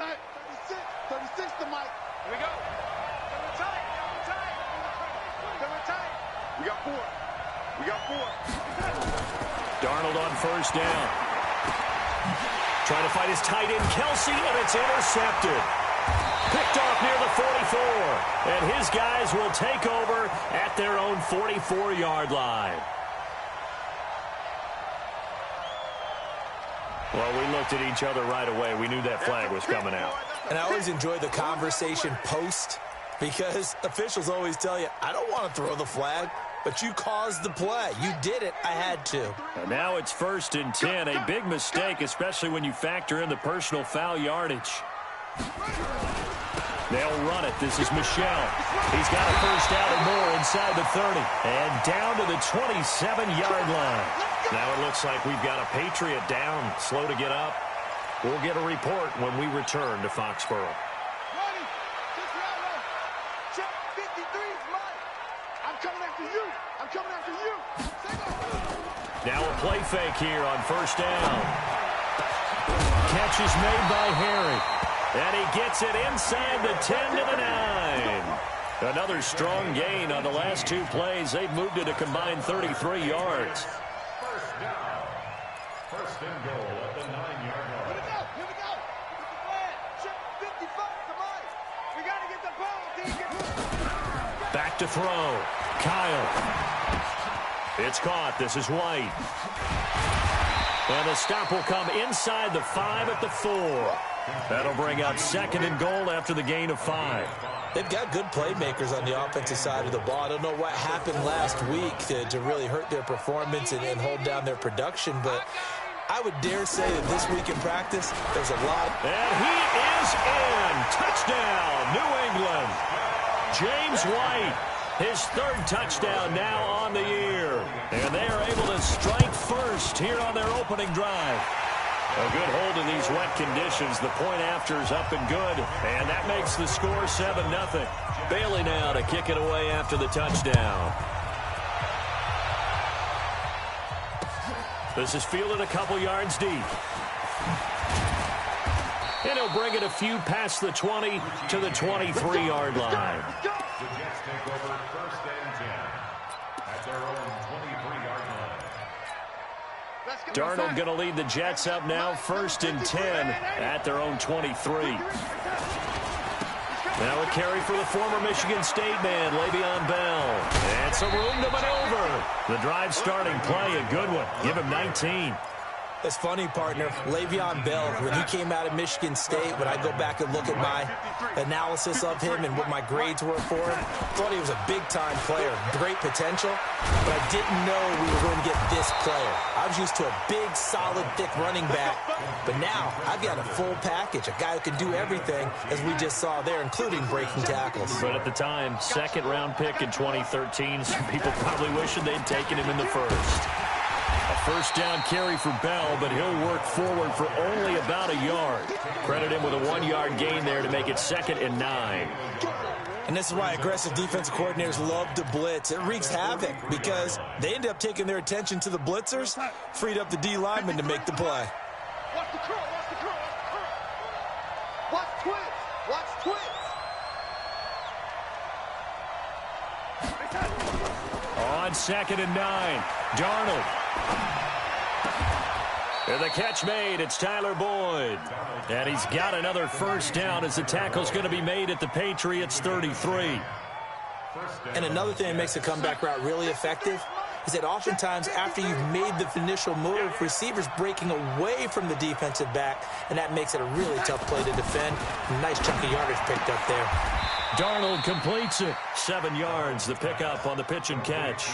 36, 36 to Mike. Here we go. Double tight. We got 4. We got 4. Darnold on first down. Trying to fight his tight end, Kelsey, and it's intercepted. Picked off near the 44. And his guys will take over at their own 44-yard line. Well, we looked at each other right away. We knew that flag was coming out. And I always enjoy the conversation post because officials always tell you, I don't want to throw the flag, but you caused the play. You did it. I had to. And now it's 1st and 10. A big mistake, especially when you factor in the personal foul yardage. They'll run it. This is Michelle. He's got a first down and more inside the 30. And down to the 27-yard line. Now it looks like we've got a Patriot down, slow to get up. We'll get a report when we return to Foxborough. Check 53 is mine. I'm coming after you. I'm coming after you. Now a play fake here on first down. Catch is made by Harry. And he gets it inside the 10 to the 9. Another strong gain on the last 2 plays. They've moved it a combined 33 yards. First and goal at the 9-yard line. Here we go. Check 55 to mine. We got to get the ball. Back to throw. Kyle. It's caught. This is White. And the stop will come inside the 5 at the 4. That'll bring up 2nd and goal after the gain of 5. They've got good playmakers on the offensive side of the ball. I don't know what happened last week to really hurt their performance and hold down their production, but I would dare say that this week in practice, there's a lot. And he is in. Touchdown, New England. James White, his 3rd touchdown now on the year. And they are able to strike first here on their opening drive. A good hold in these wet conditions. The point after is up and good. And that makes the score 7-0. Bailey now to kick it away after the touchdown. This is fielded a couple yards deep. And he'll bring it a few past the 20 to the 23-yard line. The Jets take over 1st and 10 at their own 23-yard line. Darnold going to lead the Jets up now, 1st and 10 at their own 23. Now a carry for the former Michigan State man, Le'Veon Bell. And some room to maneuver. The drive starting play, a good one. Give him 19. It's funny, partner. Le'Veon Bell, when he came out of Michigan State, when I go back and look at my analysis of him and what my grades were for him, thought he was a big-time player, great potential, but I didn't know we were going to get this player. I was used to a big, solid, thick running back, but now I've got a full package, a guy who can do everything, as we just saw there, including breaking tackles. But at the time, 2nd-round pick in 2013, some people probably wishing they'd taken him in the 1st. A first down carry for Bell, but he'll work forward for only about a yard. Credit him with a 1-yard gain there to make it 2nd and 9. And this is why aggressive defensive coordinators love to blitz. It wreaks havoc because they end up taking their attention to the blitzers, freed up the D lineman to make the play. Watch the curl, watch the curl, watch the curl. Watch twins, On 2nd and 9, Darnold. And the catch made, it's Tyler Boyd. And he's got another first down as the tackle's going to be made at the Patriots 33. And another thing that makes a comeback route really effective is that oftentimes after you've made the initial move, receivers breaking away from the defensive back, and that makes it a really tough play to defend. A nice chunk of yardage picked up there. Darnold completes it. 7 yards, the pickup on the pitch and catch.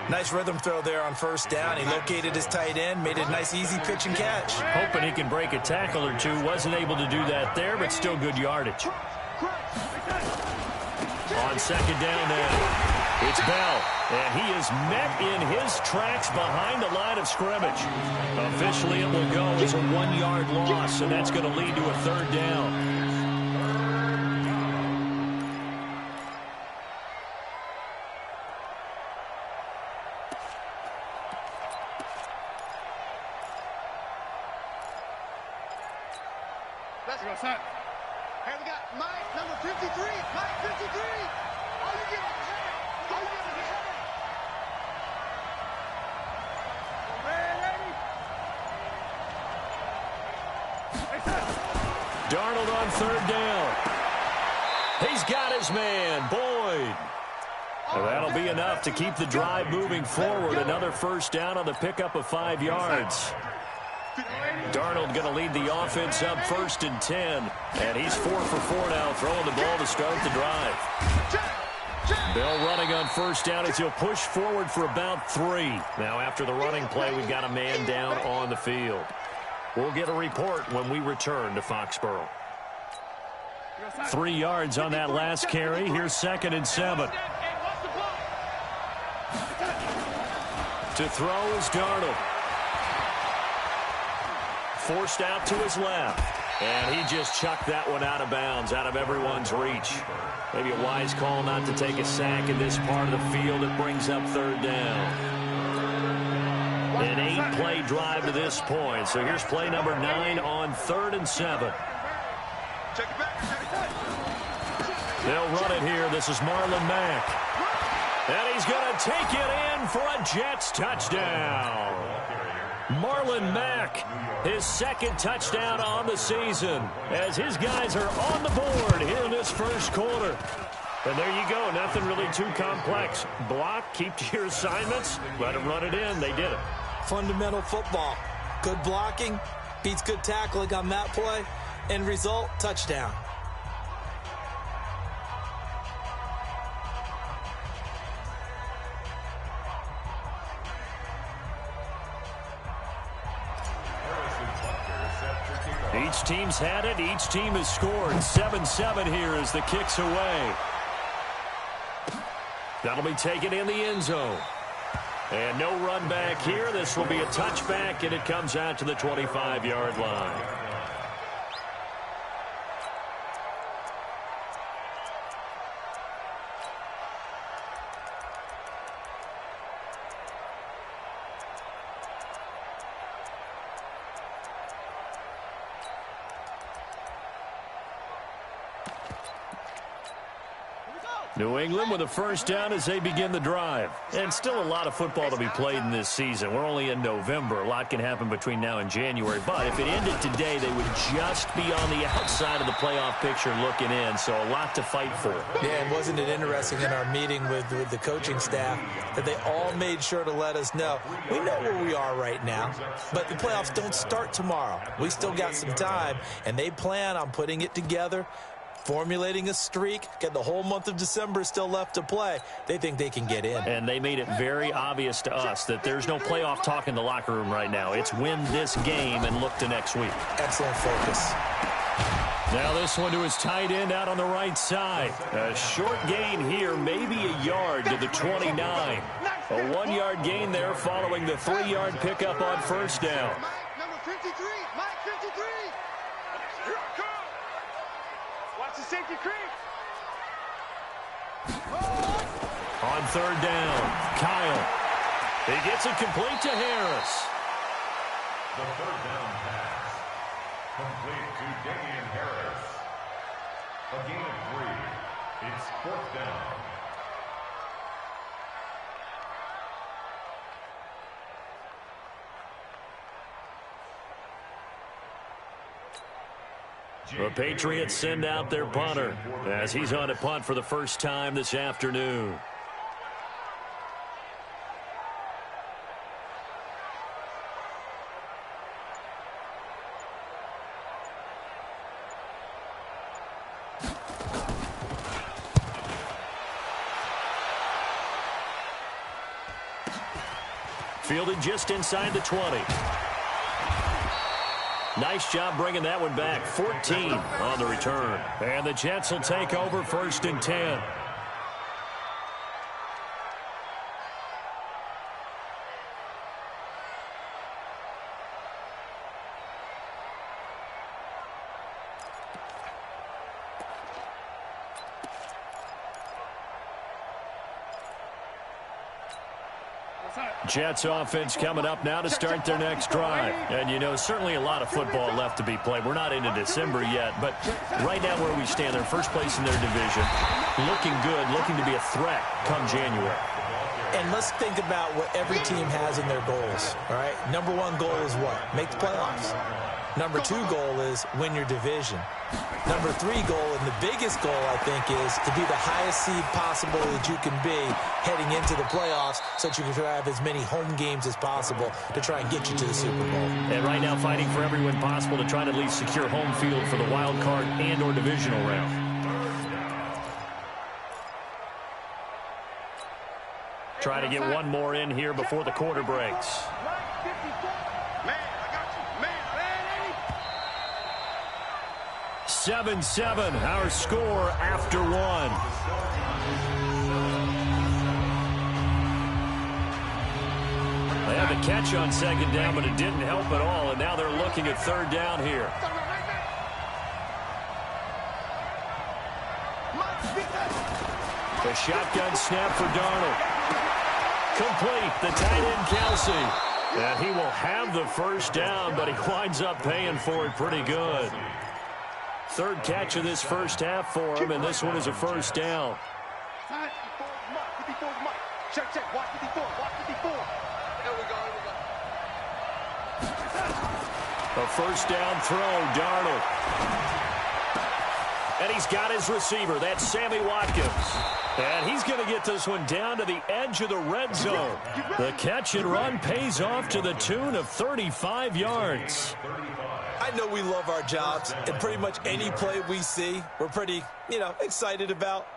Nice rhythm throw there on first down. He located his tight end, made it a nice, easy pitch and catch. Hoping he can break a tackle or two. Wasn't able to do that there, but still good yardage. On 2nd down now, it's Bell. And he is met in his tracks behind the line of scrimmage. Officially, it will go as a 1-yard loss, and that's going to lead to a 3rd down. Hey, we got Mike, number 53. Mike, 53. All you get is a header. All you get is a header. Darnold on third down. He's got his man, Boyd. And that'll be enough to keep the drive moving forward. Another first down on the pickup of 5 yards. Darnold going to lead the offense up 1st and 10. And he's 4 for 4 now, throwing the ball to start the drive. Bell running on first down as he'll push forward for about 3. Now after the running play, we've got a man down on the field. We'll get a report when we return to Foxborough. 3 yards on that last carry. Here's 2nd and 7. To throw is Darnold. Forced out to his left. And he just chucked that one out of bounds, out of everyone's reach. Maybe a wise call not to take a sack in this part of the field. It brings up 3rd down. An 8-play drive to this point. So here's play number 9 on 3rd and 7. They'll run it here. This is Marlon Mack. And he's going to take it in for a Jets touchdown. Marlon Mack, his 2nd touchdown on the season, as his guys are on the board here in this first quarter. And there you go. Nothing really too complex. Block, keep to your assignments, let them run it in. They did it. Fundamental football. Good blocking beats good tackling on that play. End result, touchdown. Each team's had it. Each team has scored. 7-7 here as the kick's away. That'll be taken in the end zone. And no run back here. This will be a touchback, and it comes out to the 25-yard line. New England with a first down as they begin the drive. And still a lot of football to be played in this season. We're only in November. A lot can happen between now and January. But if it ended today, they would just be on the outside of the playoff picture looking in. So a lot to fight for. Yeah, and wasn't it interesting in our meeting with the coaching staff that they all made sure to let us know, we know where we are right now, but the playoffs don't start tomorrow. We still got some time, and they plan on putting it together, formulating a streak, get the whole month of December still left to play. They think they can get in. And they made it very obvious to us that there's no playoff talk in the locker room right now. It's win this game and look to next week. Excellent focus. Now this one to his tight end out on the right side. A short gain here, maybe a yard to the 29. A 1-yard gain there following the 3-yard pickup on first down. Number 53. Mike, 53. Watch the safety creep. On third down, Kyle. He gets it complete to Harris. The 3rd down pass. Complete to Damian Harris. A gain of 3. It's 4th down. The Patriots send out their punter as he's on a punt for the first time this afternoon. Fielded just inside the 20. Nice job bringing that one back. 14 on the return. And the Jets will take over 1st and 10. Jets offense coming up now to start their next drive. And, you know, certainly a lot of football left to be played. We're not into December yet, but right now where we stand, they're first place in their division. Looking good, looking to be a threat come January. And let's think about what every team has in their goals, all right? Number one goal is what? Make the playoffs. Number two goal is win your division. Number three goal, and the biggest goal, I think, is to be the highest seed possible that you can be heading into the playoffs so that you can have as many home games as possible to try and get you to the Super Bowl. And right now fighting for every win possible to try to at least secure home field for the wild card and or divisional round. Try to get one more in here before the quarter breaks. 7-7, our score after one. They had the catch on second down, but it didn't help at all, and now they're looking at third down here. The shotgun snap for Darnold. Complete, the tight end Kelsey. And he will have the first down, but he winds up paying for it pretty good. Third catch of this first half for him, and this one is a first down. Check, watch 54, watch 54. There we go. A first down throw, Darnold. And he's got his receiver. That's Sammy Watkins. And he's going to get this one down to the edge of the red zone. The catch and run pays off to the tune of 35 yards. I know we love our jobs, and pretty much any play we see, we're pretty, excited about.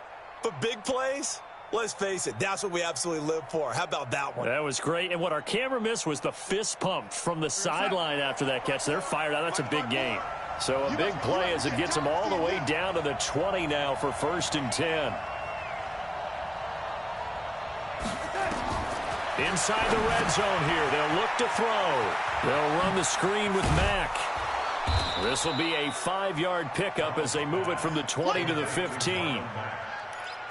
But big plays, let's face it, that's what we absolutely live for. How about that one? That was great. And what our camera missed was the fist pump from the sideline after that catch. They're fired out. That's a big game. So a big play as it gets them all the way down to the 20 now for 1st and 10. Inside the red zone here. They'll look to throw. They'll run the screen with Mack. This will be a 5-yard pickup as they move it from the 20 to the 15.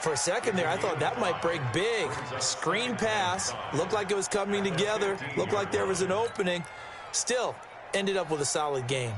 For a second there, I thought that might break big. Screen pass. Looked like it was coming together. Looked like there was an opening. Still, ended up with a solid game.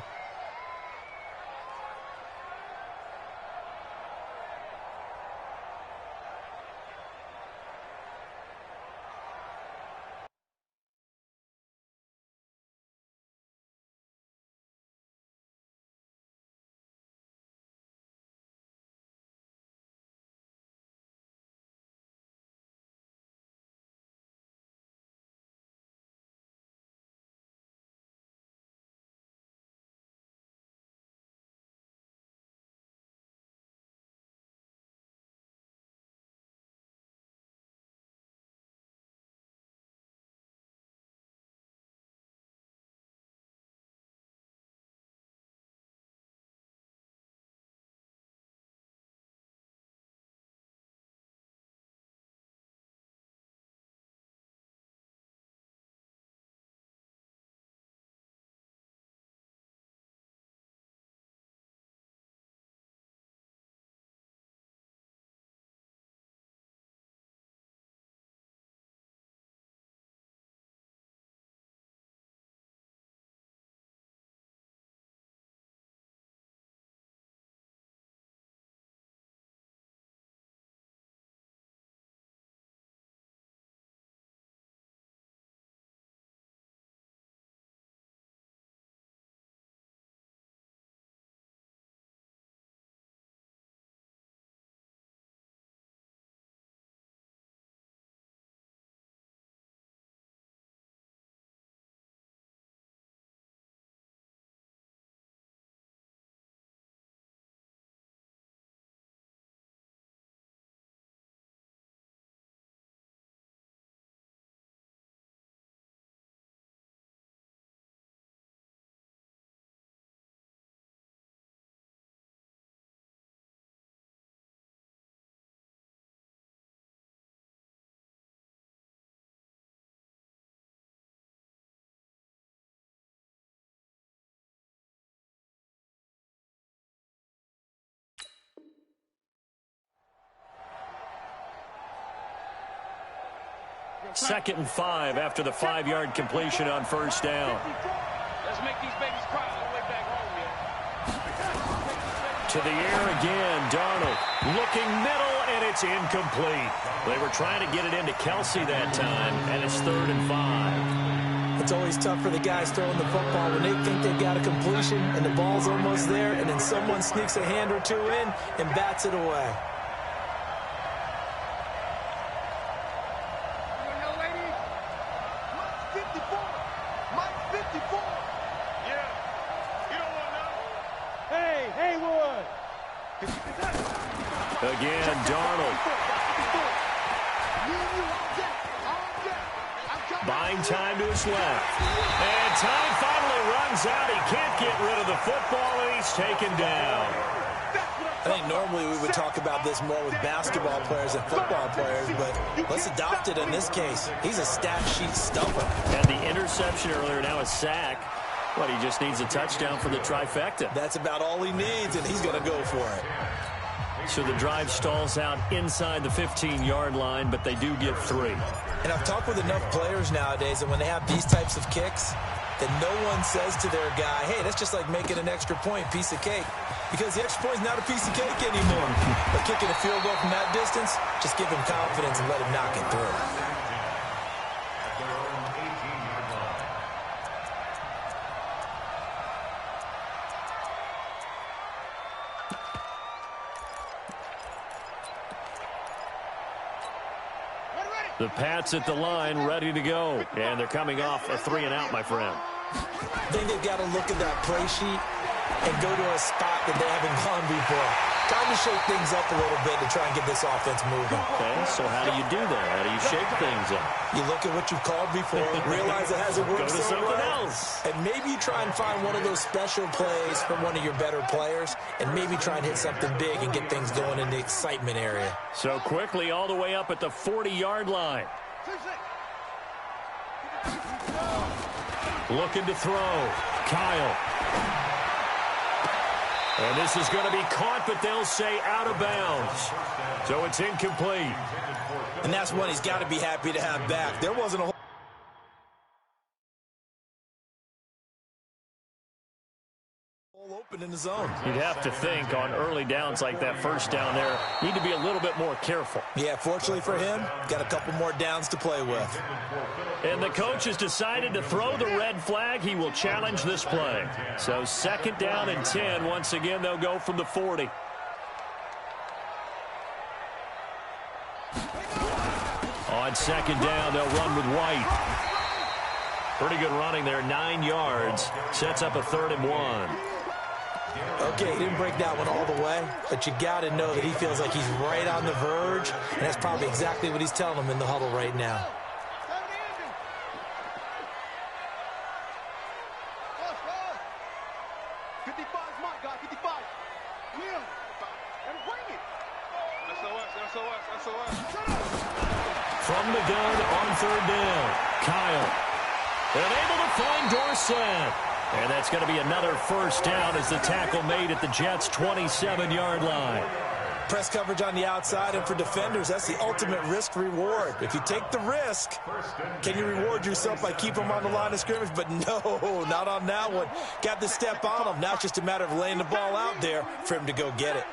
2nd and 5 after the 5-yard completion on first down. Let's make these babies cry all the way back home, man. To the air again, Darnold looking middle, and it's incomplete. They were trying to get it into Kelsey that time, and it's 3rd and 5. It's always tough for the guys throwing the football when they think they've got a completion and the ball's almost there, and then someone sneaks a hand or two in and bats it away. Again, Darnold. Buying time to his left. And time finally runs out. He can't get rid of the football, and he's taken down. I think normally we would talk about this more with basketball players and football players, but let's adopt it in this case. He's a stat sheet stuffer. And the interception earlier, now a sack. But he just needs a touchdown for the trifecta. That's about all he needs, and he's going to go for it. So the drive stalls out inside the 15-yard line, but they do get 3. And I've talked with enough players nowadays, and when they have these types of kicks, that no one says to their guy, hey, that's just like making an extra point, piece of cake. Because the extra point is not a piece of cake anymore. But kicking a field goal from that distance, just give him confidence and let him knock it through. The Pats at the line, ready to go. And they're coming off a 3-and-out, my friend. I think they've got to look at that play sheet and go to a spot that they haven't gone before. Time to shake things up a little bit to try and get this offense moving. Okay, so how do you do that? How do you shake things up? You look at what you've called before, realize it hasn't worked Go to so something well, else. and maybe you try and find one of those special plays from one of your better players, and maybe try and hit something big and get things going in the excitement area. So quickly all the way up at the 40-yard line. Looking to throw. Kyle. And this is going to be caught, but they'll say out of bounds. So it's incomplete. And that's one he's got to be happy to have back. There wasn't a whole open in the zone. You'd have to think on early downs like that, first down there, need to be a little bit more careful. Yeah, fortunately for him, got a couple more downs to play with. And the coach has decided to throw the red flag. He will challenge this play. So 2nd down and 10. Once again, they'll go from the 40. On 2nd down, they'll run with White. Pretty good running there, 9 yards. Sets up a 3rd and 1. Okay, he didn't break that one all the way, but you got to know that he feels like he's right on the verge, and that's probably exactly what he's telling them in the huddle right now. From the gun on 3rd down, Kyle. And able to find Dorsett. And that's going to be another first down as the tackle made at the Jets' 27-yard line. Press coverage on the outside, and for defenders, that's the ultimate risk-reward. If you take the risk, can you reward yourself by keeping them on the line of scrimmage? But no, not on that one. Got the step on him. Now it's just a matter of laying the ball out there for him to go get it.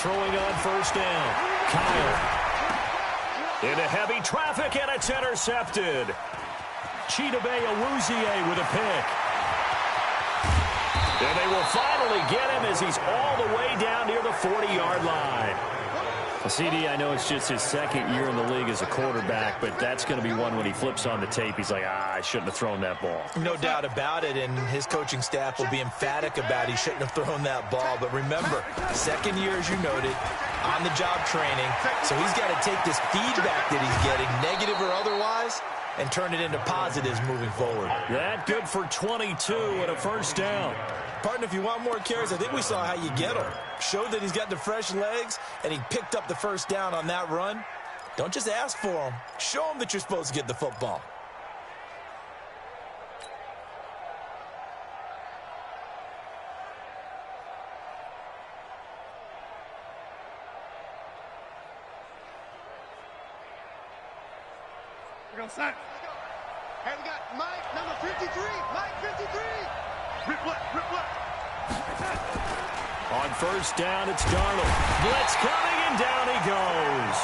Throwing on first down, Kyle. Into heavy traffic, and it's intercepted. Chidobe Awuzie with a pick. And they will finally get him as he's all the way down near the 40-yard line. CD, I know it's just his 2nd year in the league as a quarterback, but that's going to be one when he flips on the tape. He's like, I shouldn't have thrown that ball. No doubt about it, and his coaching staff will be emphatic about he shouldn't have thrown that ball. But remember, 2nd year, as you noted, on-the-job training, so he's got to take this feedback that he's getting, negative or otherwise, and turn it into positives moving forward. That good for 22 and a first down. Partner, if you want more carries, I think we saw how you get him. Showed that he's got the fresh legs, and he picked up the first down on that run. Don't just ask for him. Show him that you're supposed to get the football. We're going to set. Hey, we got Mike, number 53. Mike, 53. Rip left. On first down, it's Darnold. Blitz coming, and down he goes.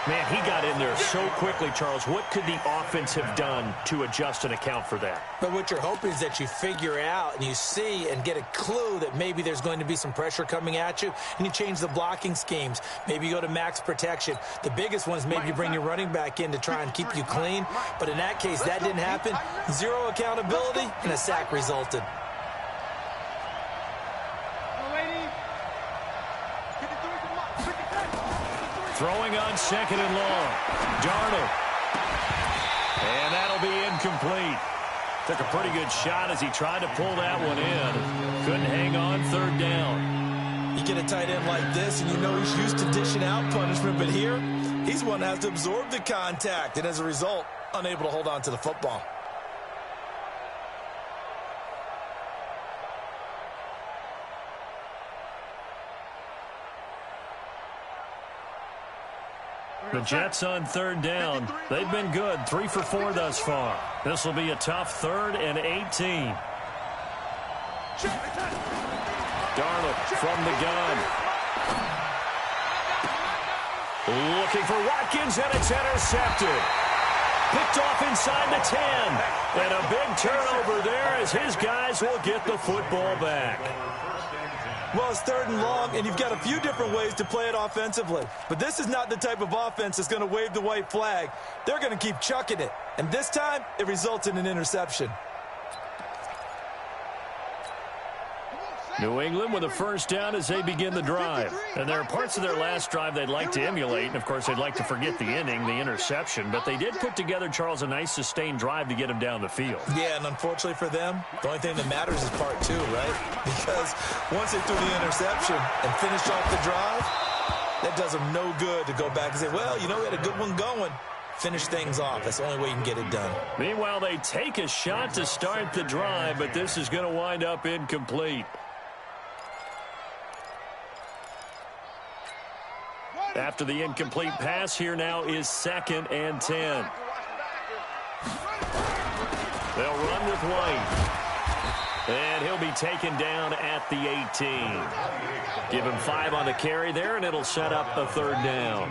Man, he got in there so quickly, Charles. What could the offense have done to adjust and account for that? But what you're hoping is that you figure out and you see and get a clue that maybe there's going to be some pressure coming at you, and you change the blocking schemes. Maybe you go to max protection. The biggest one is maybe you bring your running back in to try and keep you clean. But in that case, that didn't happen. Zero accountability, and a sack resulted. Throwing on second and long. Darnold. And that'll be incomplete. Took a pretty good shot as he tried to pull that one in. Couldn't hang on third down. You get a tight end like this, and you know he's used to dishing out punishment, but here, he's one that has to absorb the contact, and as a result, unable to hold on to the football. The Jets on third down. They've been good. 3 for 4 thus far. This will be a tough 3rd and 18. Darnold from the gun. Looking for Watkins, and it's intercepted. Picked off inside the 10. And a big turnover there as his guys will get the football back. Well, it's 3rd and long, and you've got a few different ways to play it offensively. But this is not the type of offense that's going to wave the white flag. They're going to keep chucking it. And this time, it results in an interception. New England with a first down as they begin the drive. And there are parts of their last drive they'd like to emulate. And, of course, they'd like to forget the inning, the interception. But they did put together, Charles, a nice sustained drive to get him down the field. Yeah, and unfortunately for them, the only thing that matters is part 2, right? Because once they threw the interception and finished off the drive, that does them no good to go back and say, well, you know, we had a good one going. Finish things off. That's the only way you can get it done. Meanwhile, they take a shot to start the drive, but this is going to wind up incomplete. After the incomplete pass, here now is 2nd and 10. They'll run with White. And he'll be taken down at the 18. Give him 5 on the carry there, and it'll set up a 3rd down.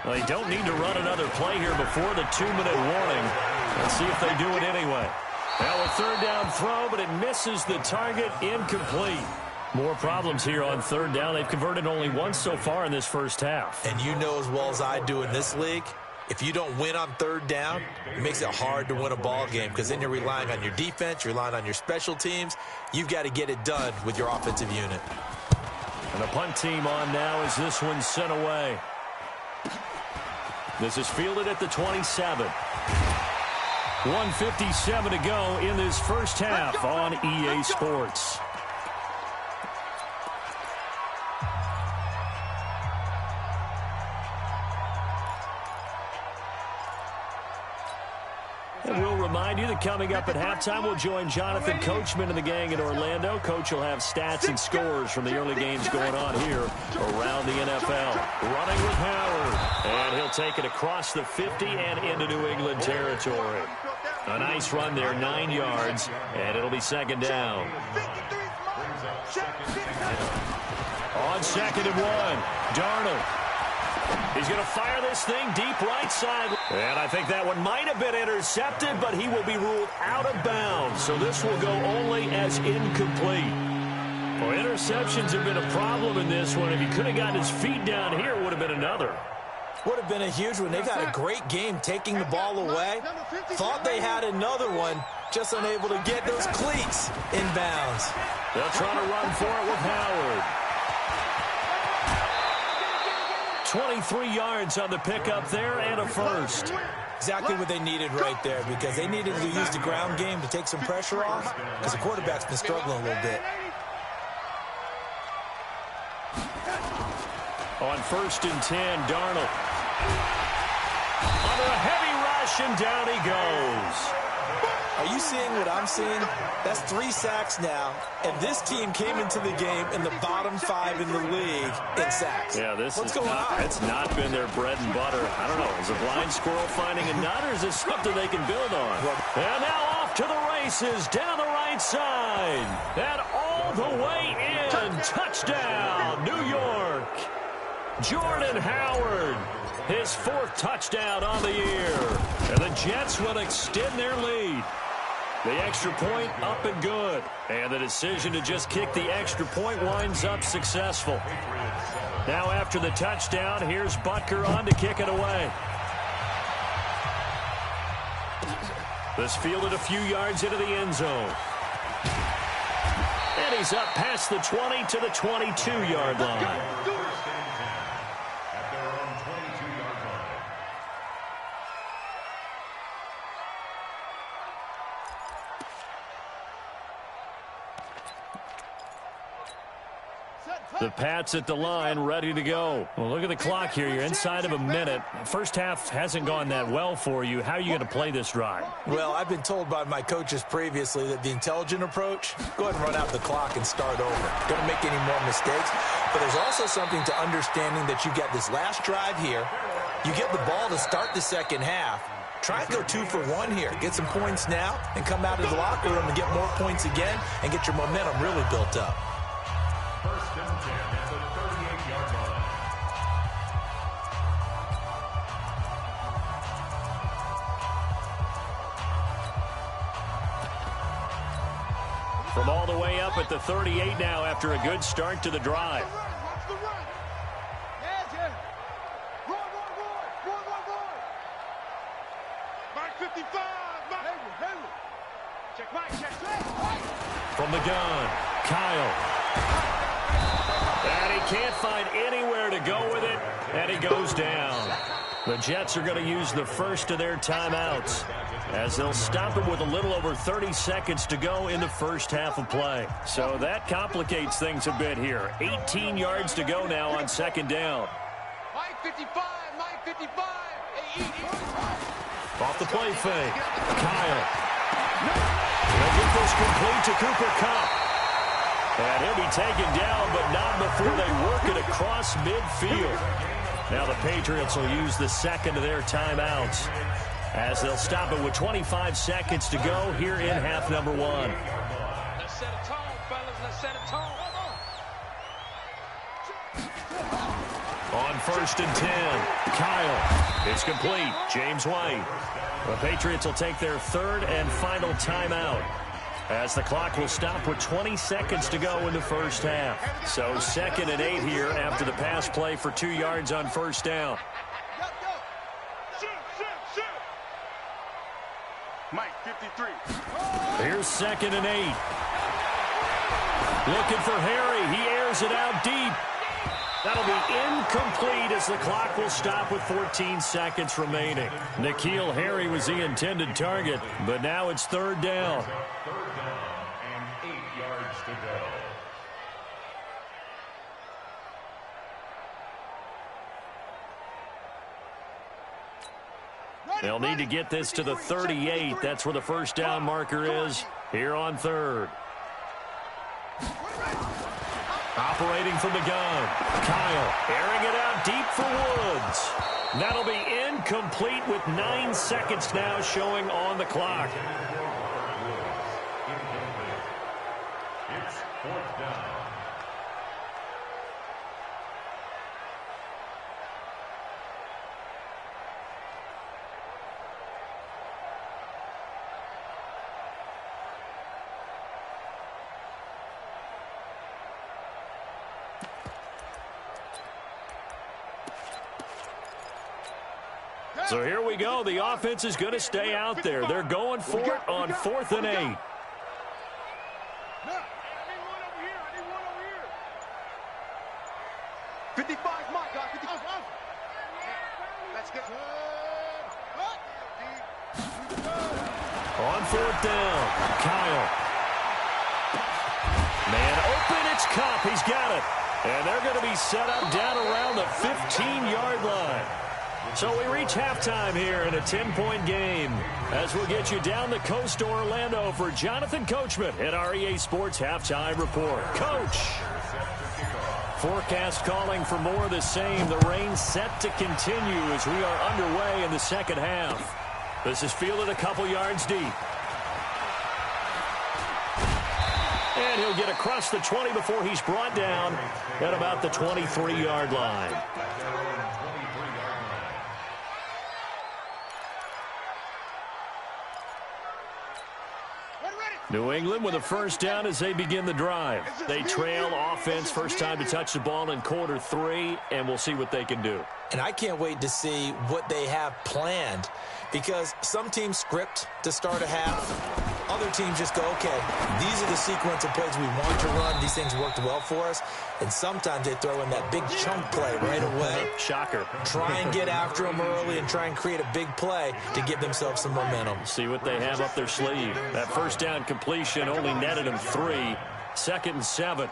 Well, they don't need to run another play here before the 2-minute warning. Let's see if they do it anyway. Well, a 3rd down throw, but it misses the target, incomplete. More problems here on 3rd down. They've converted only once so far in this first half. And you know as well as I do in this league, if you don't win on 3rd down, it makes it hard to win a ball game because then you're relying on your defense, you're relying on your special teams. You've got to get it done with your offensive unit. And the punt team on now as this one's sent away. This is fielded at the 27. 1:57 to go in this first half on EA Sports. And we'll remind you that coming up at halftime, we'll join Jonathan Coachman and the gang in Orlando. Coach will have stats and scores from the early games going on here around the NFL. Running with Howard. And he'll take it across the 50 and into New England territory. A nice run there, 9 yards, and it'll be 2nd down. On 2nd and 1, Darnold. He's going to fire this thing deep right side. And I think that one might have been intercepted, but he will be ruled out of bounds. So this will go only as incomplete. Well, interceptions have been a problem in this one. If he could have gotten his feet down here, it would have been another. Would have been a huge one. They've had a great game taking the ball away. Thought they had another one, just unable to get those cleats inbounds. They'll try to run for it with Howard. 23 yards on the pickup there and a first. Exactly what they needed right there because they needed to use the ground game to take some pressure off because the quarterback's been struggling a little bit. On 1st and 10, Darnold. Under a heavy rush, and down he goes. Are you seeing what I'm seeing? That's 3 sacks now, and this team came into the game in the bottom 5 in the league in sacks. Yeah, What's going on? It's not been their bread and butter. I don't know. Is a blind squirrel finding a nut, or is this something they can build on? And now off to the races down the right side. And all the way in. Touchdown, New York. Jordan Howard, his 4th touchdown on the year. And the Jets will extend their lead. The extra point up and good. And the decision to just kick the extra point winds up successful. Now after the touchdown, here's Butker on to kick it away. This fielded a few yards into the end zone. And he's up past the 20 to the 22-yard line. The Pats at the line, ready to go. Well, look at the clock here. You're inside of a minute. First half hasn't gone that well for you. How are you going to play this drive? Well, I've been told by my coaches previously that the intelligent approach, go ahead and run out the clock and start over. Don't make any more mistakes. But there's also something to understanding that you got this last drive here. You get the ball to start the second half. Try and go 2 for 1 here. Get some points now and come out of the locker room and get more points again and get your momentum really built up. First and 10 at the 38-yard line. From all the way up at the 38 now after a good start to the drive. Watch the run. Yeah. Roy. Mark 55. Henry. Check Mike. From the gun, Kyle. And he can't find anywhere to go with it, and he goes down. The Jets are going to use the first of their timeouts as they'll stop him with a little over 30 seconds to go in the first half of play. So that complicates things a bit here. 18 yards to go now on second down. Mike 55. Off the play fake, Kyle. They'll get this complete to Cooper Kupp. And he'll be taken down, but not before they work it across midfield. Now the Patriots will use the second of their timeouts as they'll stop it with 25 seconds to go here in half number 1. Let's set a tone, fellas. Let's set a tone. On first and 10, Kyle. It's complete. James White. The Patriots will take their 3rd and final timeout as the clock will stop with 20 seconds to go in the first half. So 2nd and 8 here after the pass play for 2 yards on first down. Shoot. Mike 53. Here's 2nd and 8. Looking for Harry. He airs it out deep. That'll be incomplete as the clock will stop with 14 seconds remaining. N'Keal Harry was the intended target, but now it's 3rd down. 3rd down and 8 yards to go. They'll need to get this to the 38. That's where the first down marker is here on 3rd. Operating from the gun, Kyle airing it out deep for Woods. That'll be incomplete with 9 seconds now showing on the clock. It's 4th down. So here we go. The offense is going to stay out there. They're going for it on 4th and 8. I need one over here. 55 Mike, guys. 55. Let's get On 4th down, Kyle. Man open, it's Kupp. He's got it. And they're going to be set up down around the 15-yard line. So we reach halftime here in a 10-point game as we'll get you down the coast to Orlando for Jonathan Coachman at our EA Sports Halftime Report. Coach! Forecast calling for more of the same. The rain set to continue as we are underway in the second half. This is fielded a couple yards deep. And he'll get across the 20 before he's brought down at about the 23-yard line. New England with a first down as they begin the drive. They trail offense, first time to touch the ball in quarter 3, and we'll see what they can do. And I can't wait to see what they have planned, because some teams script to start a half. Other teams just go, okay, these are the sequence of plays we want to run. These things worked well for us. And sometimes they throw in that big chunk play right away. Shocker. Try and get after them early and try and create a big play to give themselves some momentum. See what they have up their sleeve. That first down completion only netted them 3. 2nd and 7.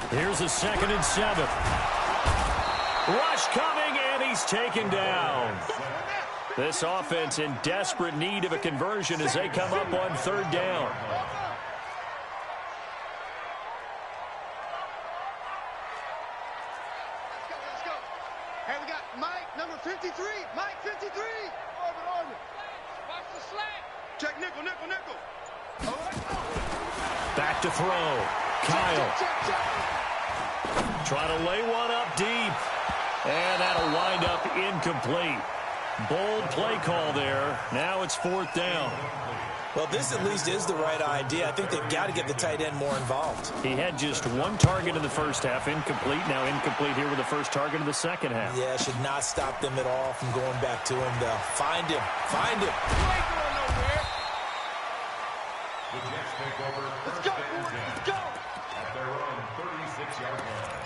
Here's a 2nd and 7. Rush coming, and he's taken down. This offense in desperate need of a conversion as they come up on 3rd down. Let's go. Hey, we got Mike, number 53. Mike, 53. Orbit. Watch the slant. Check nickel. Back to throw. Kyle. Check. Try to lay one up deep. And that'll wind up incomplete. Bold play call there. Now it's 4th down. Well, this at least is the right idea. I think they've got to get the tight end more involved. He had just 1 target in the first half. Incomplete. Now incomplete here with the first target of the second half. Yeah, should not stop them at all from going back to him, though. Find him. The Jets take over. Let's go. At their own 36-yard line.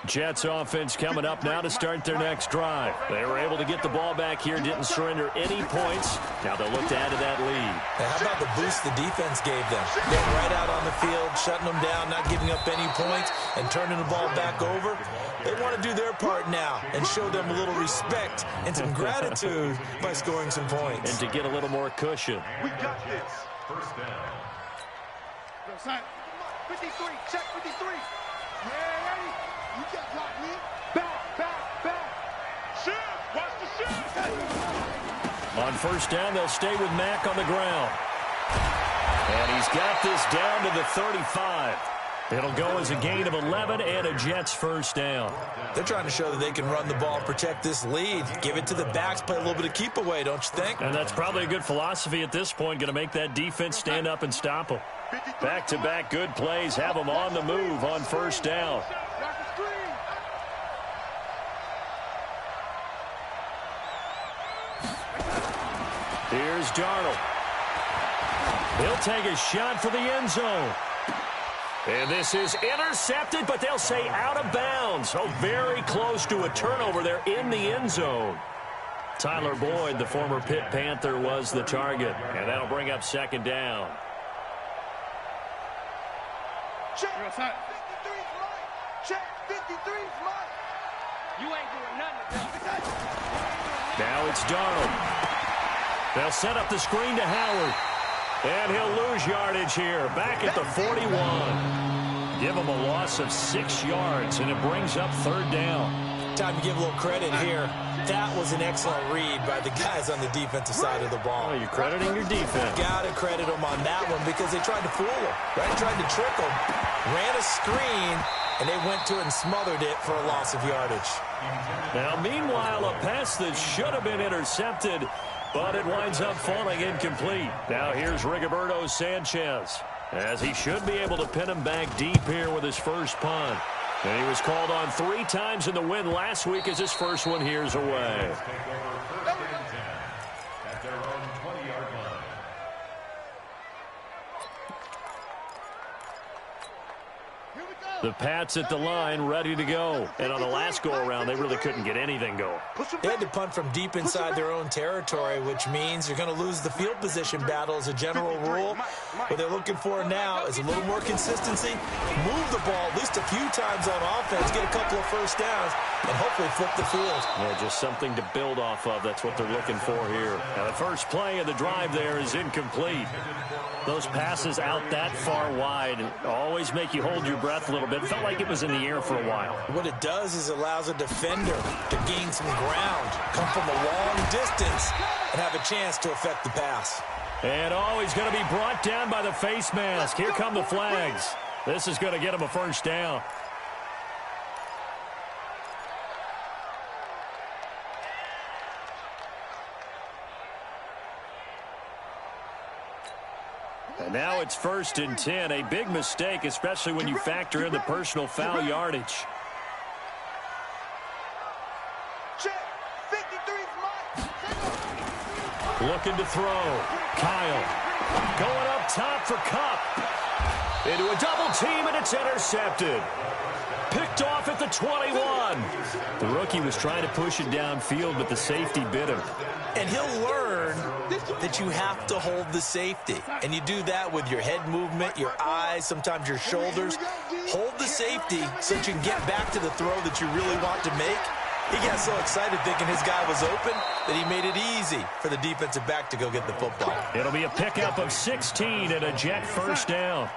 Jets offense coming up now to start their next drive. They were able to get the ball back here, didn't surrender any points. Now they'll look to add to that lead. Now, how about the boost the defense gave them? Getting right out on the field, shutting them down, not giving up any points, and turning the ball back over. They want to do their part now and show them a little respect and some gratitude by scoring some points. And to get a little more cushion. We got this. First down. Yo, son. 53. Check 53. Yeah, ready. You can't block me. Back. Shift. Watch the shift. On first down, they'll stay with Mack on the ground. And he's got this down to the 35. It'll go as a gain of 11 and a Jets first down. They're trying to show that they can run the ball, protect this lead, give it to the backs, play a little bit of keep away, don't you think? And that's probably a good philosophy at this point, going to make that defense stand up and stop them. Back-to-back good plays have them on the move on first down. Here's Darnold. He'll take a shot for the end zone. And this is intercepted, but they'll say out of bounds. So very close to a turnover there in the end zone. Tyler Boyd, the former Pitt Panther, was the target. And that'll bring up 2nd down. Check 53's Mike. Check 53's Mike. You ain't doing nothing. Now it's Darnold. They'll set up the screen to Howard. And he'll lose yardage here, back at the 41. Give him a loss of 6 yards, and it brings up 3rd down. Time to give a little credit here. That was an excellent read by the guys on the defensive side of the ball. Oh, you're crediting your defense. Got to credit them on that one because they tried to fool them, right? Tried to trick them, ran a screen, and they went to it and smothered it for a loss of yardage. Now, meanwhile, a pass that should have been intercepted, but it winds up falling incomplete. Now here's Rigoberto Sanchez, as he should be able to pin him back deep here with his first punt. And he was called on 3 times in the win last week as his first one here's away. At their own 20-yard line. Here we go. The Pats at the line, ready to go. And on the last go-around, they really couldn't get anything going. They had to punt from deep inside their own territory, which means you're going to lose the field position battle as a general rule. What they're looking for now is a little more consistency, move the ball at least a few times on offense, get a couple of first downs, and hopefully flip the field. Yeah, just something to build off of. That's what they're looking for here. Now, the first play of the drive there is incomplete. Those passes out that far wide always make you hold your breath a little bit. It felt like it was in the air for a while. What it does is it allows a defender to gain some ground, come from a long distance, and have a chance to affect the pass. And he's going to be brought down by the face mask. Here come the flags. This is going to get him a first down. And now it's 1st and 10. A big mistake, especially when you factor in the personal foul yardage. Looking to throw. Kyle going up top for Kupp. Into a double team, and it's intercepted. Picked off at the 21. The rookie was trying to push it downfield, but the safety bit him. And he'll learn that you have to hold the safety. And you do that with your head movement, your eyes, sometimes your shoulders. Hold the safety so that you can get back to the throw that you really want to make. He got so excited thinking his guy was open that he made it easy for the defensive back to go get the football. It'll be a pickup of 16 and a Jet first down.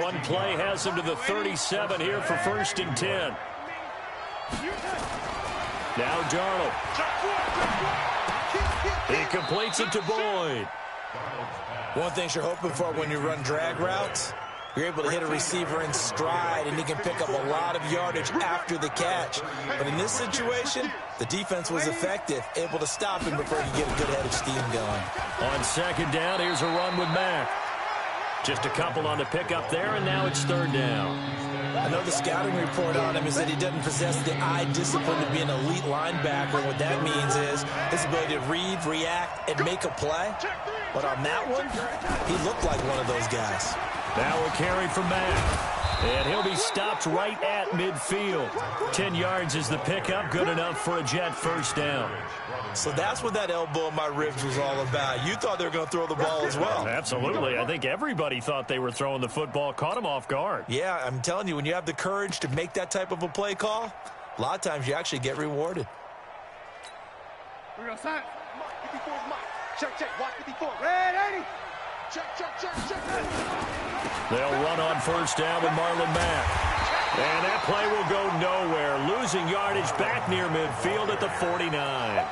One play has him to the 37 here for 1st and 10. Now Darnold. He completes it to Boyd. One thing you're hoping for when you run drag routes, you're able to hit a receiver in stride, and he can pick up a lot of yardage after the catch. But in this situation, the defense was effective, able to stop him before he could get a good head of steam going. On 2nd down, here's a run with Mack. Just a couple on the pickup there, and now it's 3rd down. I know the scouting report on him is that he doesn't possess the eye discipline to be an elite linebacker. What that means is his ability to read, react, and make a play. But on that one, he looked like one of those guys. Now a carry from Mack. And he'll be stopped right at midfield. 10 yards is the pickup, good enough for a Jet first down. So that's what that elbow in my ribs was all about. You thought they were going to throw the ball as well. Absolutely. I think everybody thought they were throwing the football, caught him off guard. Yeah, I'm telling you, when you have the courage to make that type of a play call, a lot of times you actually get rewarded. We're going to sign. Check, check. Watch 54. Red 80. Check. They'll run on 1st down with Marlon Mack. And that play will go nowhere. Losing yardage back near midfield at the 49.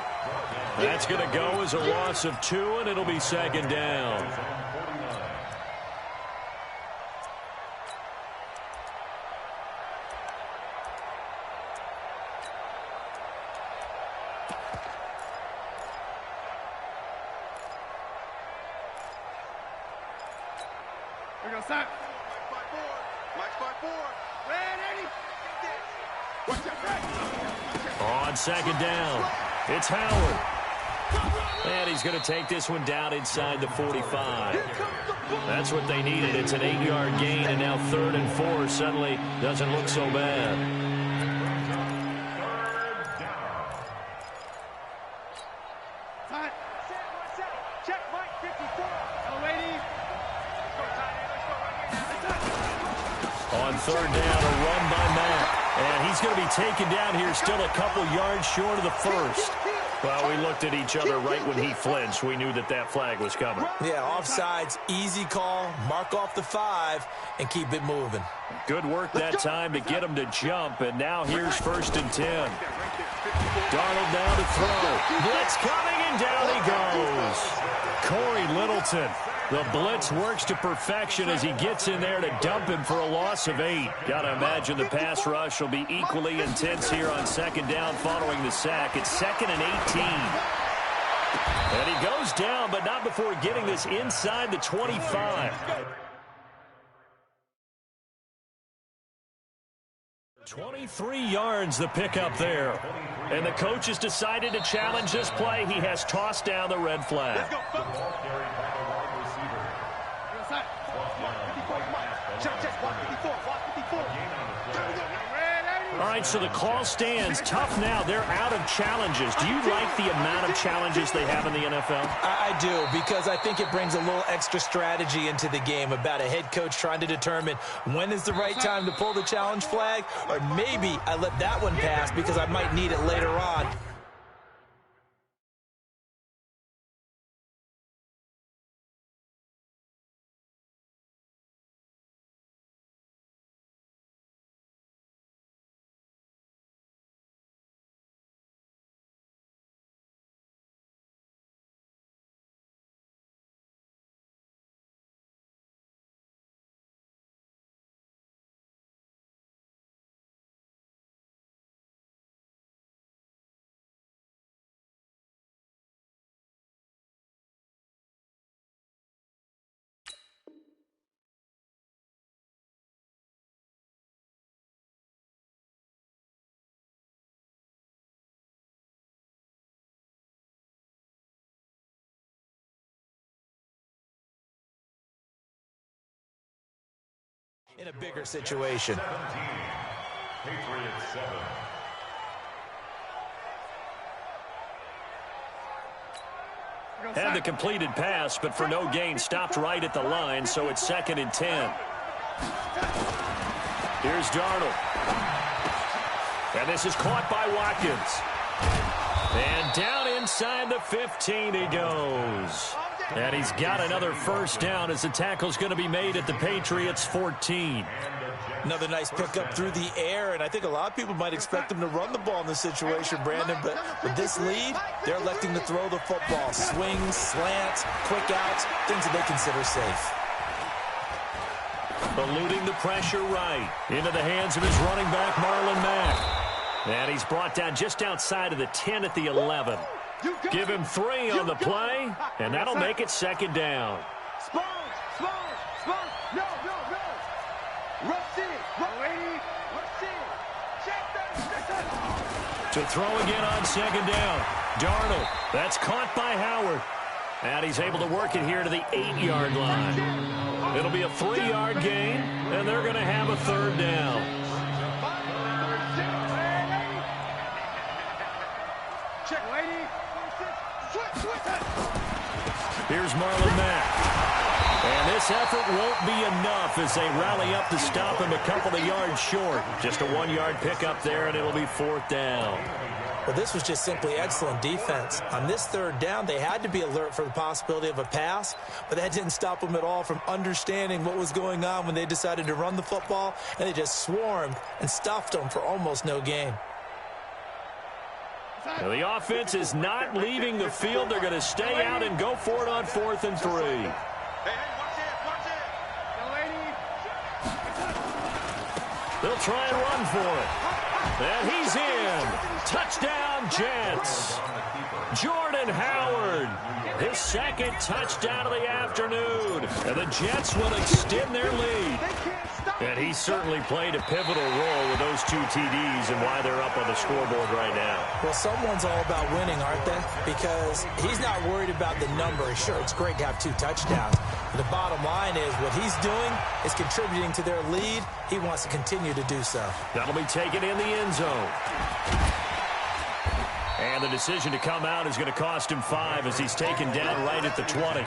That's going to go as a loss of 2, and it'll be 2nd down. We're going to sign. Mike 5-4. Red 80. Watch that. On 2nd down, it's Howard. And he's going to take this one down inside the 45. That's what they needed. It's an 8-yard gain, and now 3rd and 4 suddenly doesn't look so bad. Check Mike 54. On 3rd down, a run by Matt. And he's going to be taken down here, still a couple yards short of the 1st. Well, we looked at each other right when he flinched. We knew that that flag was coming. Yeah, offsides, easy call, mark off the 5, and keep it moving. Good work that time to get him to jump, and now here's 1st and 10. Darnold down to throw. Blitz coming, and down he goes. Corey Littleton. The blitz works to perfection as he gets in there to dump him for a loss of 8. Got to imagine the pass rush will be equally intense here on 2nd down following the sack. It's 2nd and 18. And he goes down, but not before getting this inside the 25. 23 yards the pickup there. And the coach has decided to challenge this play. He has tossed down the red flag. All right, so the call stands. Tough now. They're out of challenges. Do you like the amount of challenges they have in the NFL? I do, because I think it brings a little extra strategy into the game about a head coach trying to determine when is the right time to pull the challenge flag, or maybe I let that one pass because I might need it later on. In a bigger situation. 17, Patriots 7. Had the completed pass, but for no gain, stopped right at the line, so it's 2nd and 10. Here's Darnold. And this is caught by Watkins. And down inside the 15 he goes. And he's got another first down as the tackle's going to be made at the Patriots 14. Another nice pickup through the air, and I think a lot of people might expect them to run the ball in this situation, Brandon, but with this lead, they're electing to throw the football. Swings, slants, quick outs, things that they consider safe. Eluding the pressure right into the hands of his running back, Marlon Mack. And he's brought down just outside of the 10 at the 11. Give him 3 on the play, and that'll make it 2nd down. To throw again on 2nd down. Darnold, that's caught by Howard. And he's able to work it here to the 8-yard line. It'll be a 3-yard gain, and they're going to have a 3rd down. Here's Marlon Mack. And this effort won't be enough as they rally up to stop him a couple of yards short. Just a 1-yard pickup there, and it'll be 4th down. Well, this was just simply excellent defense. On this 3rd down, they had to be alert for the possibility of a pass, but that didn't stop them at all from understanding what was going on when they decided to run the football, and they just swarmed and stuffed them for almost no gain. Now the offense is not leaving the field. They're going to stay out and go for it on 4th and 3. They'll try and run for it. And he's in. Touchdown, Jets. Jordan Howard, his 2nd touchdown of the afternoon. And the Jets will extend their lead. And he certainly played a pivotal role with those 2 TDs and why they're up on the scoreboard right now. Well, someone's all about winning, aren't they? Because he's not worried about the number. Sure, it's great to have 2 touchdowns. But the bottom line is what he's doing is contributing to their lead. He wants to continue to do so. That'll be taken in the end zone. And the decision to come out is going to cost him 5 as he's taken down right at the 20.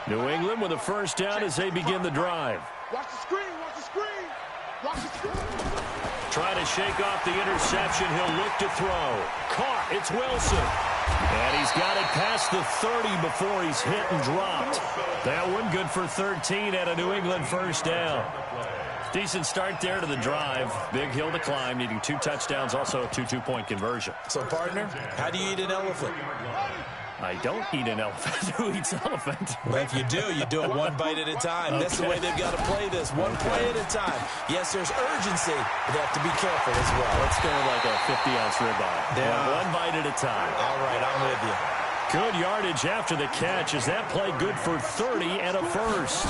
New England with a first down as they begin the drive. Watch the screen, watch the screen, watch the screen. Trying to shake off the interception. He'll look to throw. Caught. It's Wilson. And he's got it past the 30 before he's hit and dropped. That one good for 13 at a New England first down. Decent start there to the drive. Big hill to climb, needing 2 touchdowns, also a 2-2-point conversion. So, partner, how do you eat an elephant? I don't eat an elephant. Who eats elephant? Well, if you do it 1 bite at a time. Okay. That's the way they've got to play this, 1 play at a time. Yes, there's urgency, but they have to be careful as well. Let's go like a 50-ounce ribeye. Yeah. 1 bite at a time. All right, I'm with you. Good yardage after the catch. Is that play good for 30 and a first?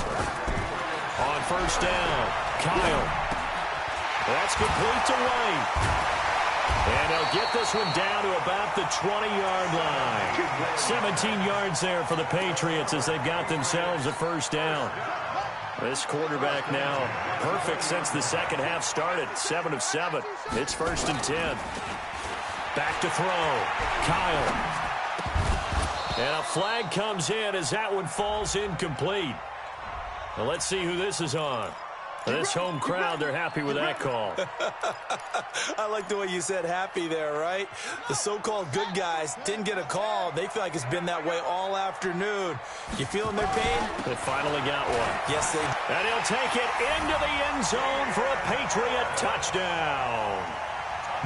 On first down, Kyle. That's complete to White. And they'll get this one down to about the 20-yard line. 17 yards there for the Patriots as they've got themselves a first down. This quarterback now perfect since the second half started. 7 of 7. It's 1st and 10. Back to throw. Kyle. And a flag comes in as that one falls incomplete. Well, let's see who this is on. This home crowd, they're happy with that call. I like the way you said happy there, right? The so-called good guys didn't get a call. They feel like it's been that way all afternoon. You feeling their pain? They finally got one. Yes, they. And he'll take it into the end zone for a Patriot touchdown.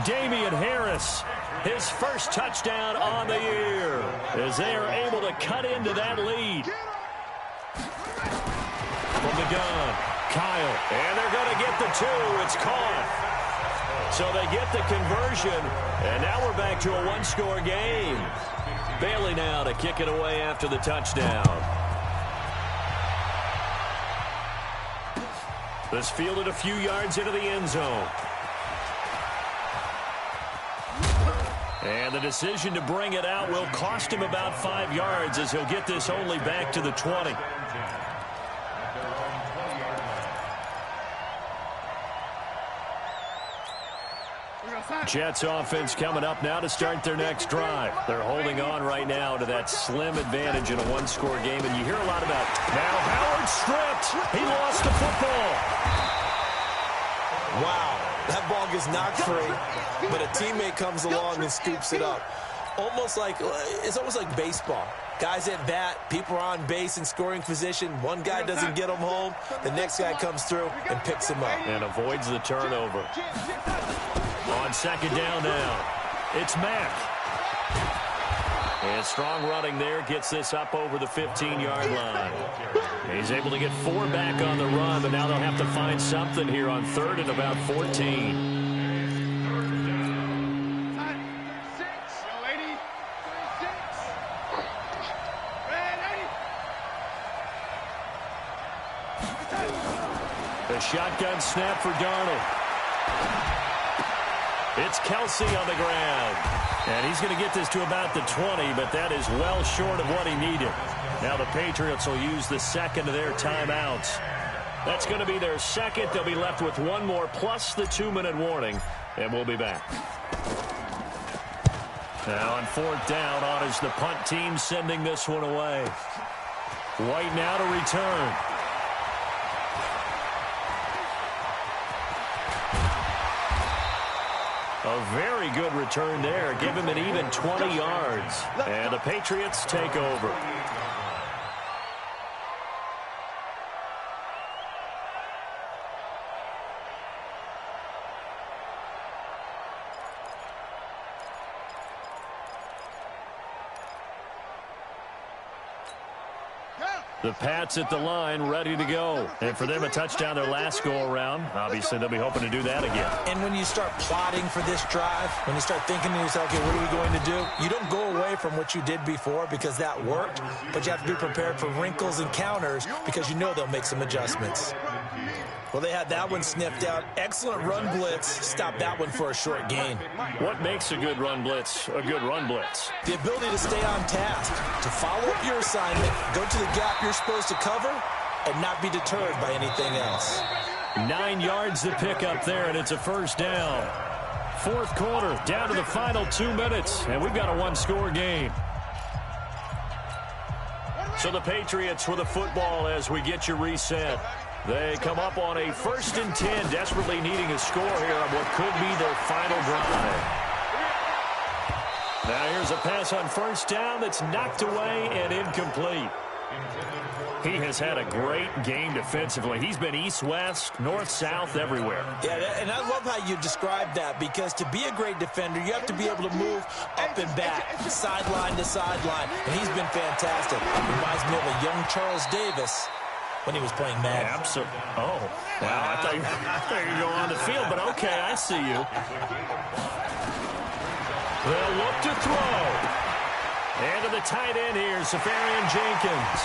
Damian Harris, his first touchdown on the year, as they are able to cut into that lead. From the gun. Kyle, and they're going to get the 2. It's caught. So they get the conversion, and now we're back to a one-score game. Bailey now to kick it away after the touchdown. This fielded a few yards into the end zone. And the decision to bring it out will cost him about 5 yards as he'll get this only back to the 20. Jets offense coming up now to start their next drive. They're holding on right now to that slim advantage in a one-score game, and you hear a lot about now Howard stripped. He lost the football. Wow, that ball gets knocked free, but a teammate comes along and scoops it up. It's almost like baseball. Guys at bat, people are on base in scoring position. One guy doesn't get him home. The next guy comes through and picks him up. And avoids the turnover. On second down now, it's Mack. And strong running there gets this up over the 15-yard line. He's able to get 4 back on the run, but now they'll have to find something here on 3rd and about 14. The shotgun snap for Darnold. It's Kelsey on the ground. And he's going to get this to about the 20, but that is well short of what he needed. Now the Patriots will use the second of their timeouts. That's going to be their second. They'll be left with 1 more plus the 2-minute warning, and we'll be back. Now on 4th down, on is the punt team sending this one away. White now to return. A very good return there. Give him an even 20 yards. And the Patriots take over. The Pats at the line, ready to go. And for them, a touchdown their last go-around. Obviously, they'll be hoping to do that again. And when you start plotting for this drive, when you start thinking to yourself, okay, what are we going to do? You don't go away from what you did before because that worked, but you have to be prepared for wrinkles and counters because you know they'll make some adjustments. Well, they had that one sniffed out. Excellent run blitz. Stop that one for a short gain. What makes a good run blitz a good run blitz? The ability to stay on task, to follow up your assignment, go to the gap you're supposed to cover, and not be deterred by anything else. 9 yards to pick up there, and it's a first down. 4th quarter, down to the final 2 minutes, and we've got a one-score game. So the Patriots with a football as we get you reset. They come up on a 1st and 10, desperately needing a score here on what could be their final drive. Now here's a pass on 1st down that's knocked away and incomplete. He has had a great game defensively. He's been east-west, north-south, everywhere. Yeah, and I love how you describe that because to be a great defender, you have to be able to move up and back, sideline to sideline, and he's been fantastic. Reminds me of a young Charles Davis when he was playing Madden. Absolutely. Oh, wow. I thought you were going on the field, but okay, I see you. They'll look to throw. And to the tight end here, Safarian Jenkins.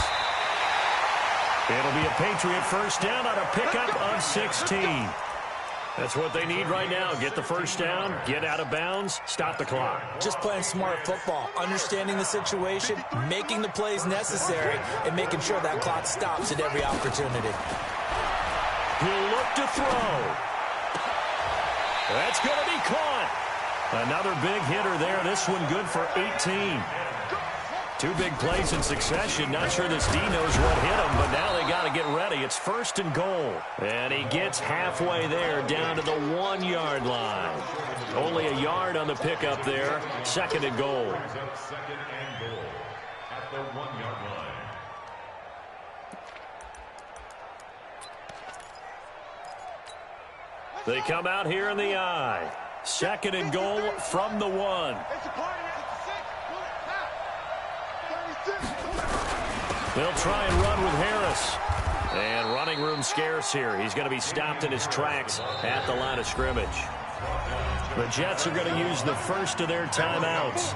It'll be a Patriot first down on a pickup of 16. That's what they need right now. Get the first down, get out of bounds, stop the clock. Just playing smart football, understanding the situation, making the plays necessary, and making sure that clock stops at every opportunity. He'll look to throw. That's going to be caught. Another big hitter there. This one good for 18. Two big plays in succession. Not sure this D knows what hit him, but now they got to get ready. It's 1st and goal. And he gets halfway there down to the 1-yard line. Only a yard on the pickup there. 2nd and goal. 2nd and goal at the 1-yard line. They come out here in the I. 2nd and goal from the 1. They'll try and run with Harris. And running room scarce here. He's going to be stopped in his tracks at the line of scrimmage. The Jets are going to use the first of their timeouts.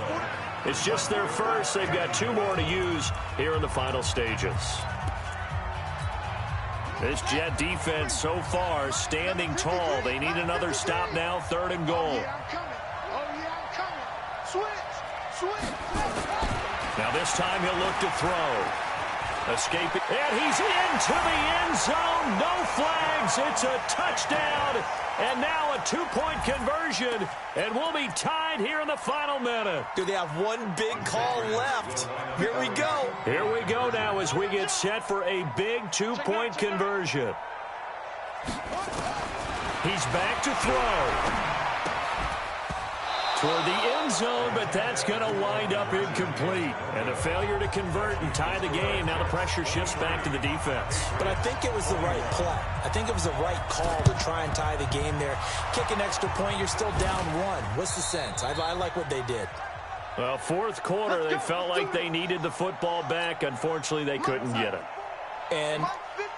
It's just their first. They've got 2 more to use here in the final stages. This Jet defense so far standing tall. They need another stop now. 3rd and goal. Now this time he'll look to throw. Escaping, and he's into the end zone. No flags. It's a touchdown. And now a 2-point conversion. And we'll be tied here in the final minute. Do they have one big call left? Here we go. Here we go now as we get set for a big 2-point conversion. He's back to throw. Toward the end zone, but that's going to wind up incomplete. And a failure to convert and tie the game. Now the pressure shifts back to the defense. But I think it was the right play. I think it was the right call to try and tie the game there. Kick an extra point, you're still down 1. What's the sense? I like what they did. Well, 4th quarter, they felt like they needed the football back. Unfortunately, they couldn't get it. And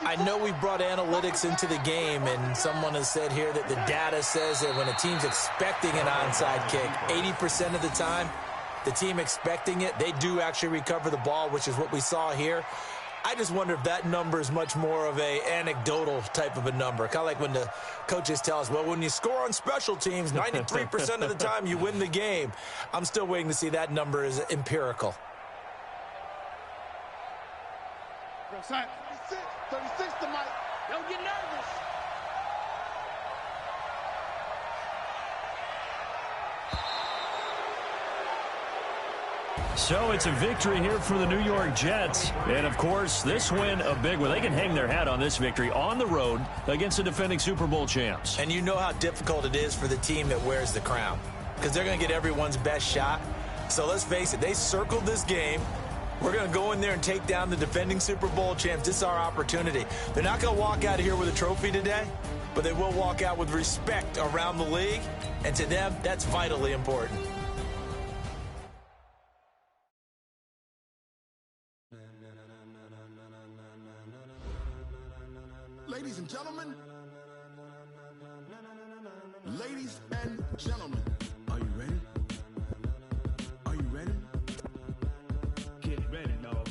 I know we brought analytics into the game, and someone has said here that the data says that when a team's expecting an onside kick, 80% of the time, the team expecting it, they do actually recover the ball, which is what we saw here. I just wonder if that number is much more of a anecdotal type of a number. Kind of like when the coaches tell us, well, when you score on special teams, 93% of the time you win the game. I'm still waiting to see that number is empirical. 36 to Mike. Don't get nervous. So it's a victory here for the New York Jets. And, of course, this win a big one. They can hang their hat on this victory on the road against the defending Super Bowl champs. And you know how difficult it is for the team that wears the crown, because they're going to get everyone's best shot. So let's face it, they circled this game. We're going to go in there and take down the defending Super Bowl champs. This is our opportunity. They're not going to walk out of here with a trophy today, but they will walk out with respect around the league. And to them, that's vitally important. Ladies and gentlemen, are you ready? Are you ready? Get ready, dog.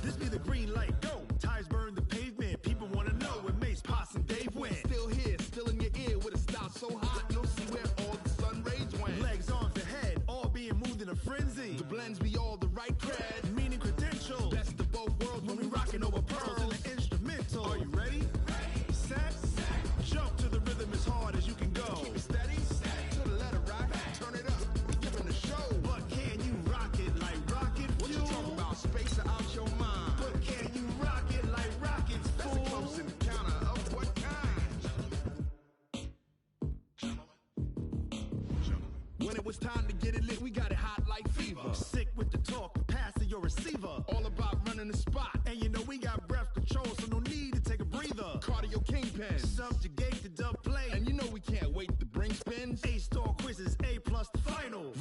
This be the green light, go. Tires burn the pavement. People want to know when Mace, Poss, and Dave went. Still here, still in your ear with a style so hot, you'll see where all the sun rays went. Legs, arms, the head, all being moved in a frenzy. The blends be all the right cred, meaning credentials. Best of both worlds when we rocking over pearls and the instrumental. Are you ready? Set. Jump to the rhythm as hard as you can go. Keep it steady. To the letter right. Turn it up. Giving the show. But can you rock it like rocket fuel? What you talking about? Space out your mind. But can you rock it like rockets, fool? That's a close encounter of what kind? When it was time to get it lit, we got it hot like fever. Sick with the talk, pass to your receiver. All about running the spot. And you know we got breath control, so no need to take a breather. Cardio kingpin, subjugate the dub play. And you know we can't wait to bring spins. A-star quizzes, A+ the final.